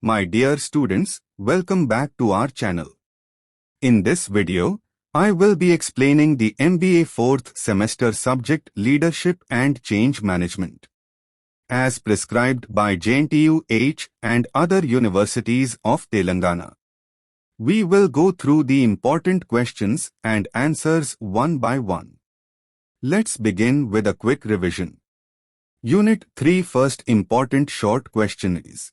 My dear students, welcome back to our channel. In this video, I will be explaining the MBA 4th semester subject Leadership and Change Management. As prescribed by JNTUH and other universities of Telangana. We will go through the important questions and answers one by one. Let's begin with a quick revision. Unit 3 first important short question is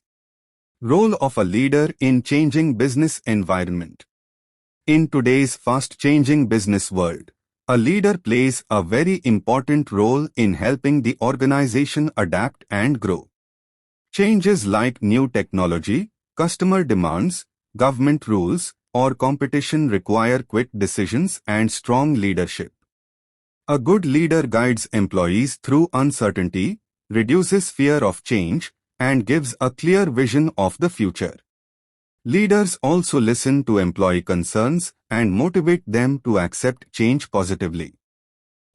Role of a leader in changing business environment. In today's fast-changing business world, a leader plays a very important role in helping the organization adapt and grow. Changes like new technology, customer demands, government rules, or competition require quick decisions and strong leadership. A good leader guides employees through uncertainty, reduces fear of change, and gives a clear vision of the future. Leaders also listen to employee concerns and motivate them to accept change positively.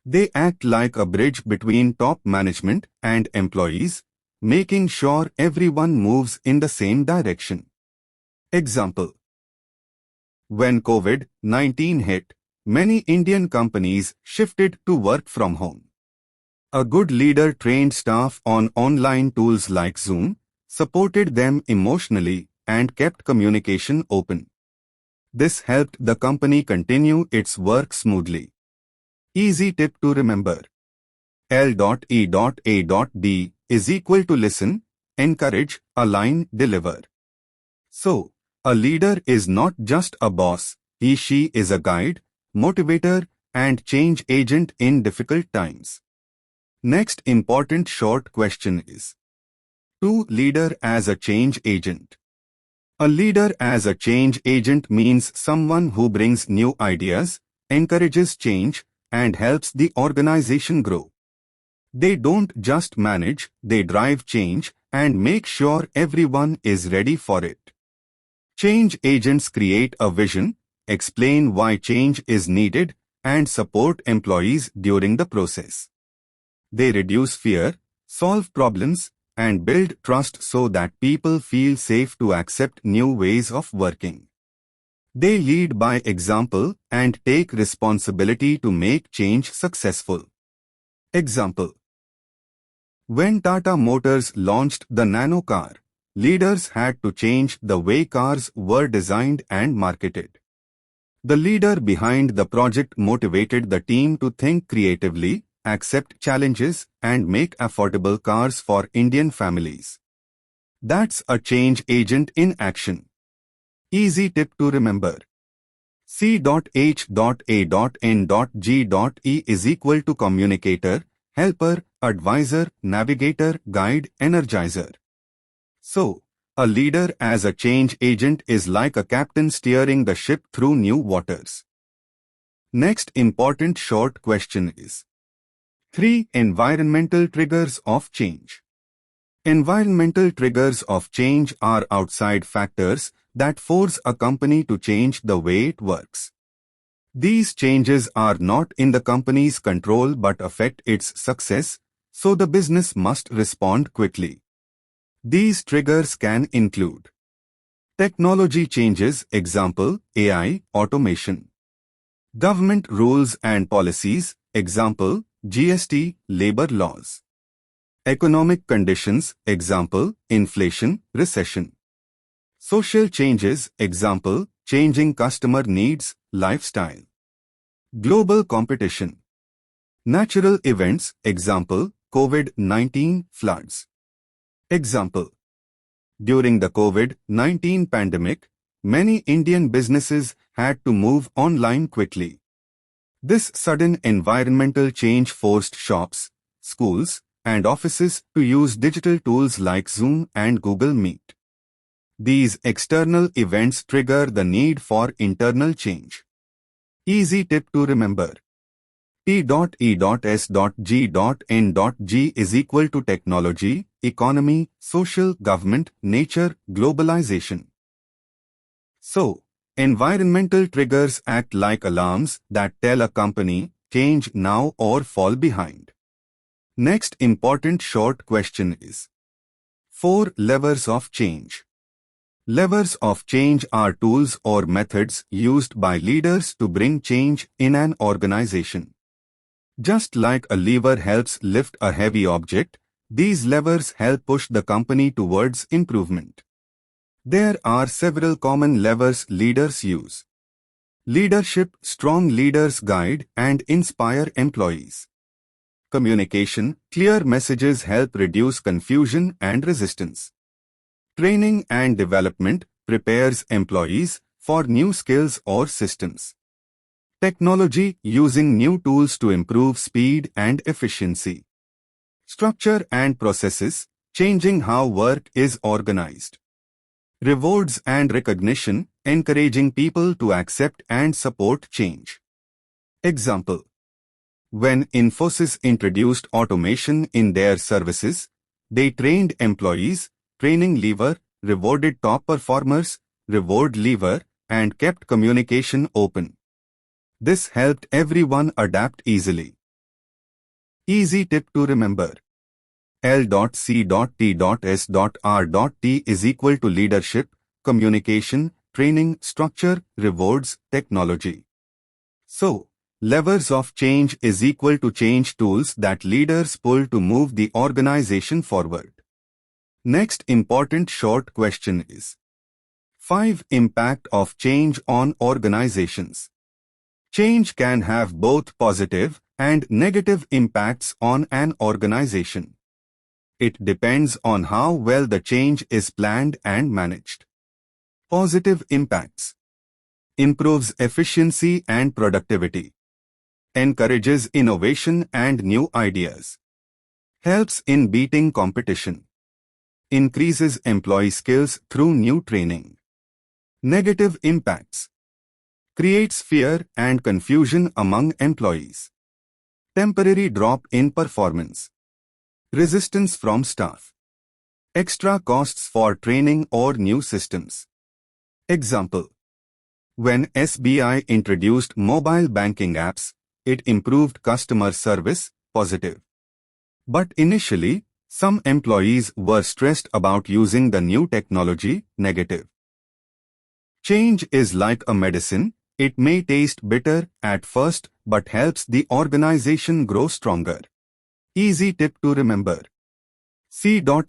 They act like a bridge between top management and employees, making sure everyone moves in the same direction. Example: when COVID-19 hit, many Indian companies shifted to work from home. A good leader trained staff on online tools like Zoom, supported them emotionally, and kept communication open. This helped the company continue its work smoothly. Easy tip to remember. L.E.A.D is equal to listen, encourage, align, deliver. So, a leader is not just a boss, she is a guide, motivator, and change agent in difficult times. Next important short question is Leader as a change agent. A leader as a change agent means someone who brings new ideas, encourages change, and helps the organization grow. They don't just manage, they drive change and make sure everyone is ready for it. Change agents create a vision, explain why change is needed, and support employees during the process. They reduce fear, solve problems, and build trust so that people feel safe to accept new ways of working. They lead by example and take responsibility to make change successful. Example: when Tata Motors launched the Nano car, leaders had to change the way cars were designed and marketed. The leader behind the project motivated the team to think creatively, accept challenges, and make affordable cars for Indian families. That's a change agent in action. Easy tip to remember. C.H.A.N.G.E is equal to communicator, helper, advisor, navigator, guide, energizer. So, a leader as a change agent is like a captain steering the ship through new waters. Next important short question is 3 environmental triggers of change. Environmental triggers of change are outside factors that force a company to change the way it works. These changes are not in the company's control but affect its success, so the business must respond quickly. These triggers can include technology changes, example, AI, automation. Government rules and policies, example, GST, labor laws. Economic conditions, example, inflation, recession. Social changes, example, changing customer needs, lifestyle. Global competition. Natural events, example, COVID-19 floods. Example: during the COVID-19 pandemic, many Indian businesses had to move online quickly. This sudden environmental change forced shops, schools, and offices to use digital tools like Zoom and Google Meet. These external events trigger the need for internal change. Easy tip to remember. T.E.S.G.N.G is equal to technology, economy, social, government, nature, globalization. So, environmental triggers act like alarms that tell a company, change now or fall behind. Next important short question is 4 levers of change. Levers of change are tools or methods used by leaders to bring change in an organization. Just like a lever helps lift a heavy object, these levers help push the company towards improvement. There are several common levers leaders use. Leadership: strong leaders guide and inspire employees. Communication: clear messages help reduce confusion and resistance. Training and development prepares employees for new skills or systems. Technology: using new tools to improve speed and efficiency. Structure and processes: changing how work is organized. Rewards and recognition: encouraging people to accept and support change. Example: when Infosys introduced automation in their services, they trained employees. Training lever: rewarded top performers. Reward lever: and kept communication open. This helped everyone adapt easily. Easy tip to remember: L.C.T.S.R.T is equal to leadership, communication, training, structure, rewards, technology. So, levers of change is equal to change tools that leaders pull to move the organization forward. Next important short question is: 5. Impact of change on organizations. Change can have both positive and negative impacts on an organization. It depends on how well the change is planned and managed. Positive impacts: improves efficiency and productivity, encourages innovation and new ideas, helps in beating competition, increases employee skills through new training. Negative impacts: creates fear and confusion among employees, temporary drop in performance, resistance from staff, extra costs for training or new systems. Example: when SBI introduced mobile banking apps, it improved customer service, positive. But initially, some employees were stressed about using the new technology, negative. Change is like a medicine. It may taste bitter at first, but helps the organization grow stronger. Easy tip to remember: C.H.A.N.G.E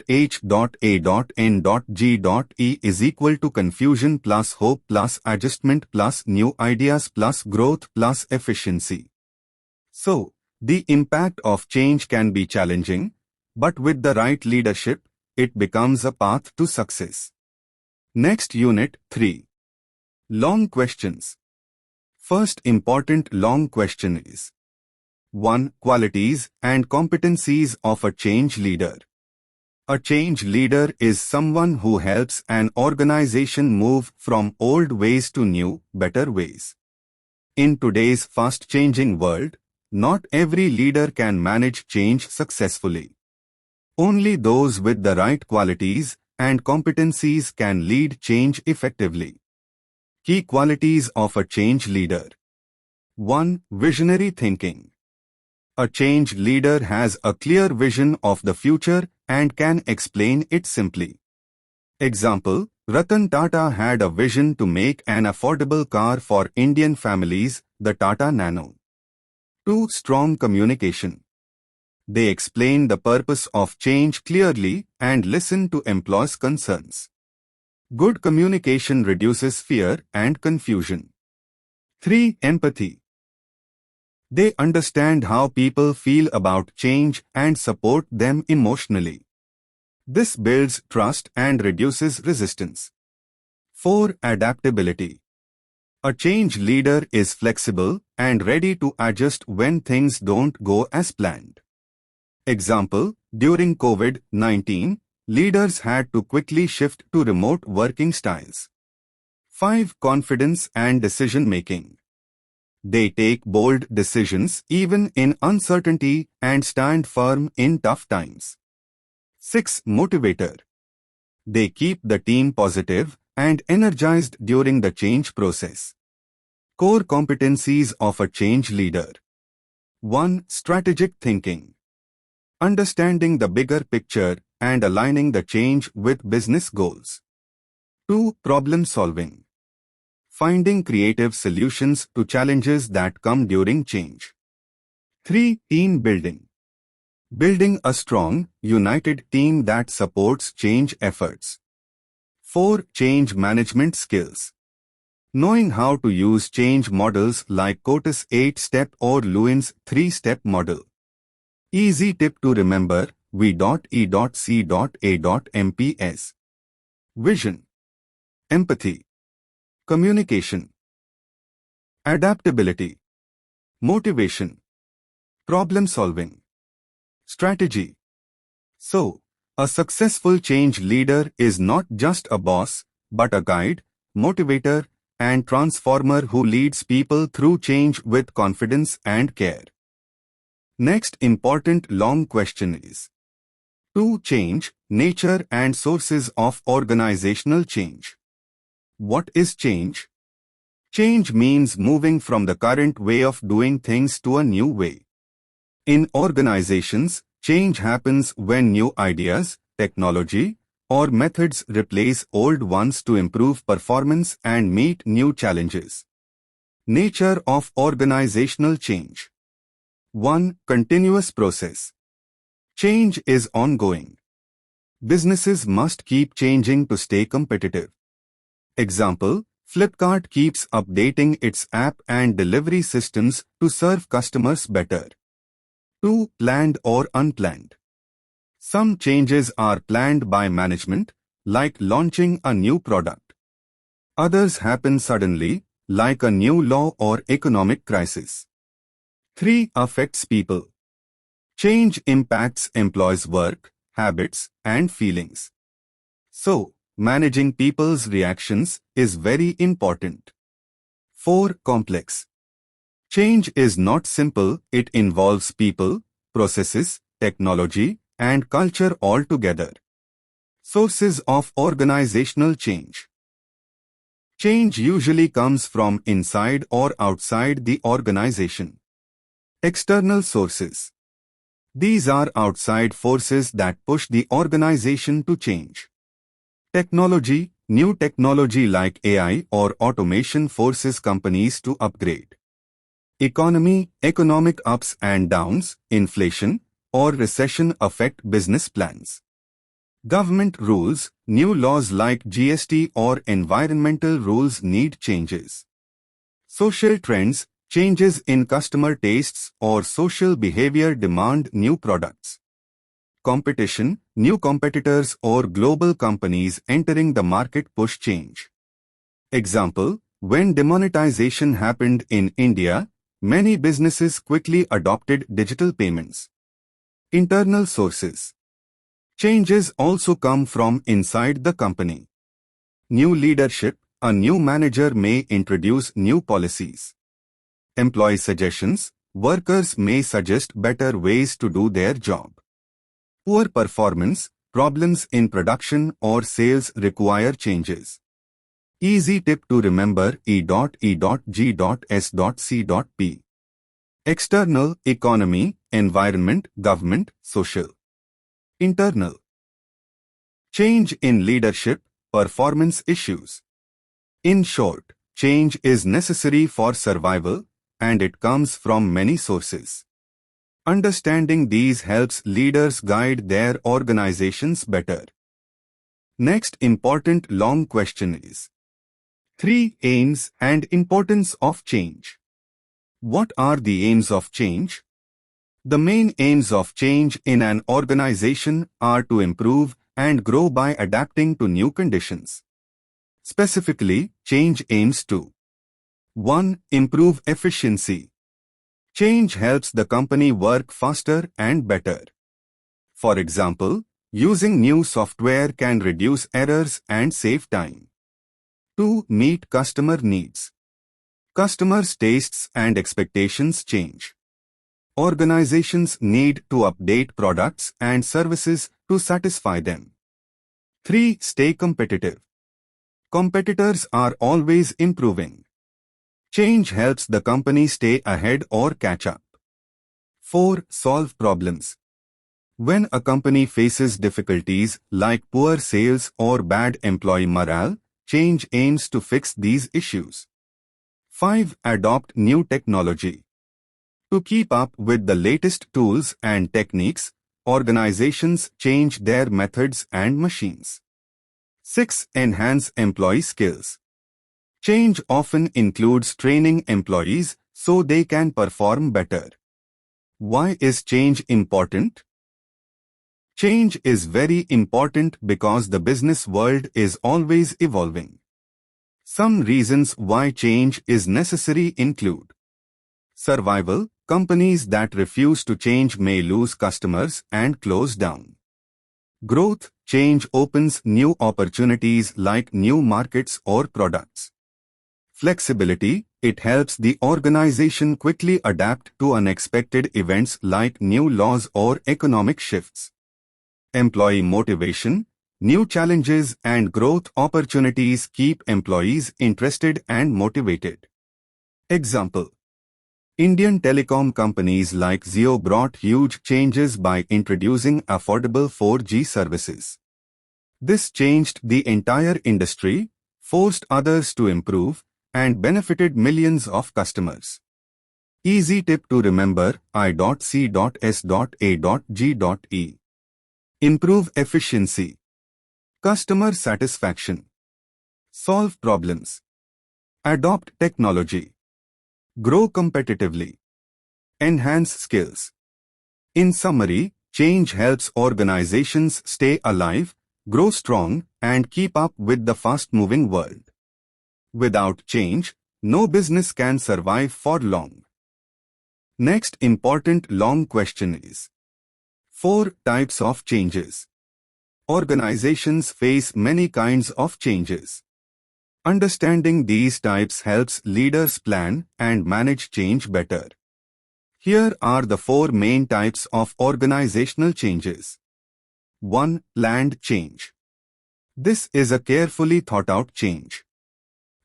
is equal to confusion plus hope plus adjustment plus new ideas plus growth plus efficiency. So, the impact of change can be challenging, but with the right leadership, it becomes a path to success. Next unit 3. Long questions. First important long question is: 1. Qualities and competencies of a change leader. A change leader is someone who helps an organization move from old ways to new, better ways. In today's fast-changing world, not every leader can manage change successfully. Only those with the right qualities and competencies can lead change effectively. Key qualities of a change leader. 1. Visionary thinking. A change leader has a clear vision of the future and can explain it simply. Example: Ratan Tata had a vision to make an affordable car for Indian families, the Tata Nano. 2. Strong communication. They explain the purpose of change clearly and listen to employees' concerns. Good communication reduces fear and confusion. 3. Empathy. They understand how people feel about change and support them emotionally. This builds trust and reduces resistance. 4. Adaptability. A change leader is flexible and ready to adjust when things don't go as planned. Example: during COVID-19, leaders had to quickly shift to remote working styles. 5. Confidence and decision-making. They take bold decisions even in uncertainty and stand firm in tough times. 6. Motivator. They keep the team positive and energized during the change process. Core competencies of a change leader. 1. Strategic thinking. Understanding the bigger picture and aligning the change with business goals. 2. Problem solving. Finding creative solutions to challenges that come during change. 3. Team building. Building a strong, united team that supports change efforts. 4. Change management skills. Knowing how to use change models like Cotis 8-step or Lewin's 3-step model. Easy tip to remember: V.E.C.A.MPS. Vision, empathy, communication, adaptability, motivation, problem solving, strategy. So, a successful change leader is not just a boss, but a guide, motivator, and transformer who leads people through change with confidence and care. Next important long question is: 2. Change, nature and sources of organizational change. What is change? Change means moving from the current way of doing things to a new way. In organizations, change happens when new ideas, technology, or methods replace old ones to improve performance and meet new challenges. Nature of organizational change. 1. Continuous process. Change is ongoing. Businesses must keep changing to stay competitive. Example: Flipkart keeps updating its app and delivery systems to serve customers better. 2. Planned or unplanned. Some changes are planned by management, like launching a new product. Others happen suddenly, like a new law or economic crisis. 3. Affects people. Change impacts employees' work, habits, and feelings. So, managing people's reactions is very important. 4. Complex. Change is not simple, it involves people, processes, technology, and culture all together. Sources of organizational change. Change usually comes from inside or outside the organization. External sources. These are outside forces that push the organization to change. Technology. New technology like AI or automation forces companies to upgrade. Economy. Economic ups and downs, inflation, or recession affect business plans. Government rules. New laws like GST or environmental rules need changes. Social trends. Changes in customer tastes or social behavior demand new products. Competition. New competitors or global companies entering the market push change. Example: when demonetization happened in India, many businesses quickly adopted digital payments. Internal sources. Changes also come from inside the company. New leadership. A new manager may introduce new policies. Employee suggestions. Workers may suggest better ways to do their job. Poor performance. Problems in production or sales require changes. Easy tip to remember: E.E.G.S.C.P. External: economy, environment, government, social. Internal: change in leadership, performance issues. In short, change is necessary for survival, and it comes from many sources. Understanding these helps leaders guide their organizations better. Next important long question is: 3. Aims and importance of change. What are the aims of change? The main aims of change in an organization are to improve and grow by adapting to new conditions. Specifically, change aims to: 1. Improve efficiency. Change helps the company work faster and better. For example, using new software can reduce errors and save time. 2. Meet customer needs. Customers' tastes and expectations change. Organizations need to update products and services to satisfy them. 3. Stay competitive. Competitors are always improving. Change helps the company stay ahead or catch up. 4. Solve problems. When a company faces difficulties like poor sales or bad employee morale, change aims to fix these issues. 5. Adopt new technology. To keep up with the latest tools and techniques, organizations change their methods and machines. 6. Enhance employee skills. Change often includes training employees so they can perform better. Why is change important? Change is very important because the business world is always evolving. Some reasons why change is necessary include survival. Companies that refuse to change may lose customers and close down. Growth. Change opens new opportunities like new markets or products. Flexibility. It helps the organization quickly adapt to unexpected events like new laws or economic shifts. Employee motivation. New challenges and growth opportunities keep employees interested and motivated. Example: Indian telecom companies like Jio brought huge changes by introducing affordable 4G services. This changed the entire industry, forced others to improve, and benefited millions of customers. Easy tip to remember: I.C.S.A.G.E. Improve efficiency. Customer satisfaction. Solve problems. Adopt technology. Grow competitively. Enhance skills. In summary, change helps organizations stay alive, grow strong, and keep up with the fast-moving world. Without change, no business can survive for long. Next important long question is: 4 types of changes. Organizations face many kinds of changes. Understanding these types helps leaders plan and manage change better. Here are the 4 main types of organizational changes. 1. Planned change. This is a carefully thought out change.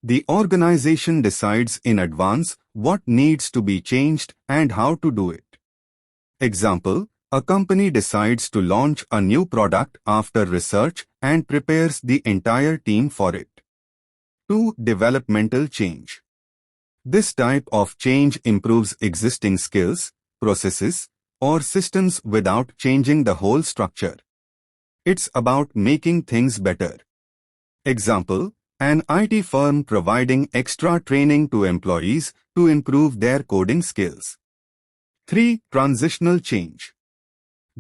The organization decides in advance what needs to be changed and how to do it. Example: a company decides to launch a new product after research and prepares the entire team for it. 2. Developmental change. This type of change improves existing skills, processes, or systems without changing the whole structure. It's about making things better. Example: an IT firm providing extra training to employees to improve their coding skills. 3. Transitional change.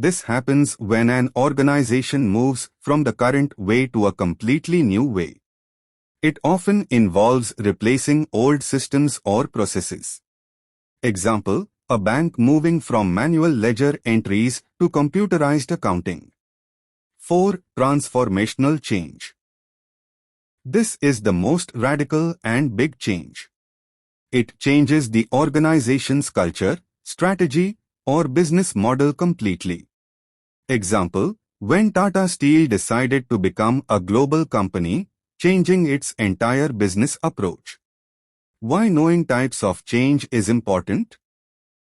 This happens when an organization moves from the current way to a completely new way. It often involves replacing old systems or processes. Example: a bank moving from manual ledger entries to computerized accounting. 4. Transformational change. This is the most radical and big change. It changes the organization's culture, strategy, or business model completely. Example: when Tata Steel decided to become a global company, changing its entire business approach. Why knowing types of change is important?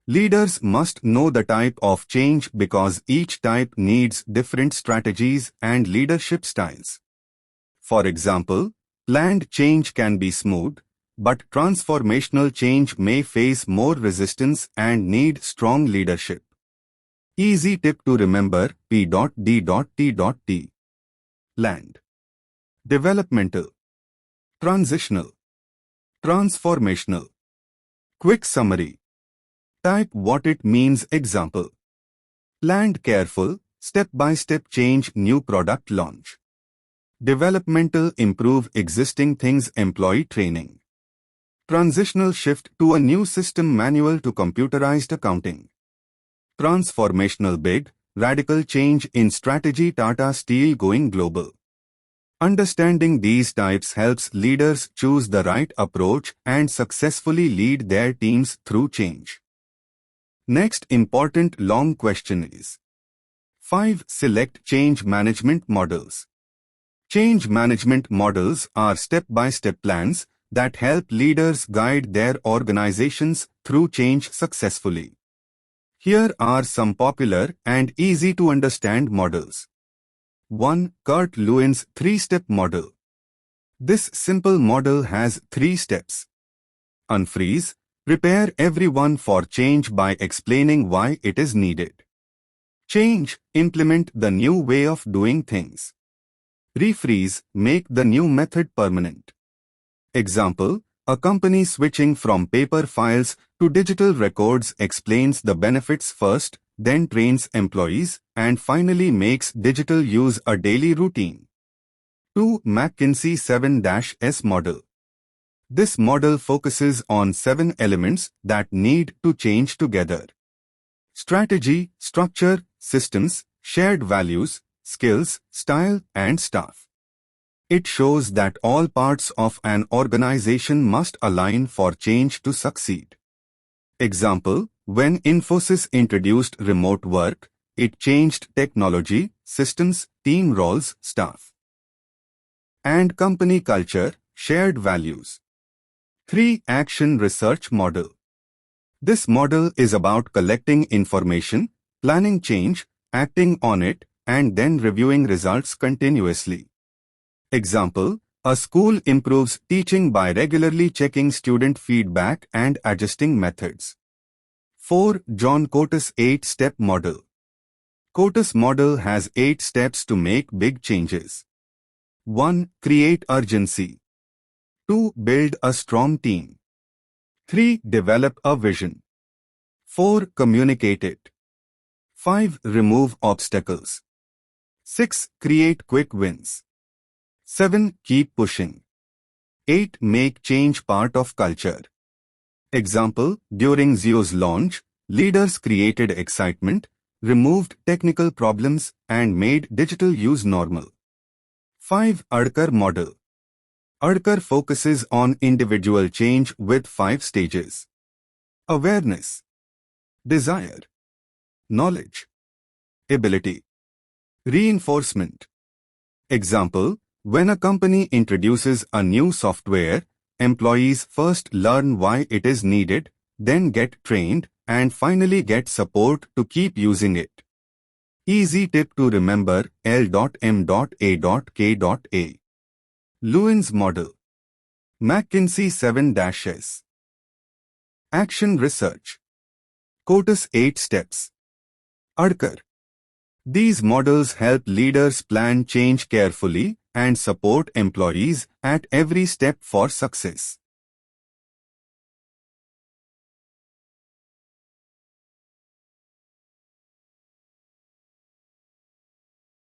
Leaders must know the type of change because each type needs different strategies and leadership styles. For example, planned change can be smooth, but transformational change may face more resistance and need strong leadership. Easy tip to remember: P.D.T.T. Planned, developmental, transitional, transformational. Quick summary. Type what it means. Example: planned, careful, step-by-step change, new product launch. Developmental, improve existing things, employee training. Transitional, shift to a new system, manual to computerized accounting. Transformational, big, radical change in strategy, Tata Steel going global. Understanding these types helps leaders choose the right approach and successfully lead their teams through change. Next important long question is: 5. Select change management models. Change management models are step-by-step plans that help leaders guide their organizations through change successfully. Here are some popular and easy to understand models. 1. Kurt Lewin's 3-step model. This simple model has 3 steps. Unfreeze, prepare everyone for change by explaining why it is needed. Change, implement the new way of doing things. Refreeze, make the new method permanent. Example, a company switching from paper files to digital records explains the benefits first, then trains employees, and finally makes digital use a daily routine. 2. McKinsey 7-S model. This model focuses on 7 elements that need to change together. Strategy, structure, systems, shared values, skills, style, and staff. It shows that all parts of an organization must align for change to succeed. Example, when Infosys introduced remote work, it changed technology, systems, team roles, staff. And company culture, shared values. 3. Action Research Model. This model is about collecting information, planning change, acting on it, and then reviewing results continuously. Example, a school improves teaching by regularly checking student feedback and adjusting methods. 4. John Coates 8-Step Model. Coates model has 8 steps to make big changes. 1. Create urgency. 2. Build a strong team. 3. Develop a vision. 4. Communicate it. 5. Remove obstacles. 6. Create quick wins. 7. Keep pushing. 8. Make change part of culture. Example, during Zio's launch, leaders created excitement, removed technical problems, and made digital use normal. 5. Adkar model. Adkar focuses on individual change with 5 stages. Awareness, desire, knowledge, ability, reinforcement. Example, when a company introduces a new software, employees first learn why it is needed, then get trained, and finally get support to keep using it. Easy tip to remember: L.M.A.K.A. Lewin's model. McKinsey 7-S. Action Research. Coates 8 steps. Adkar. These models help leaders plan change carefully and support employees at every step for success.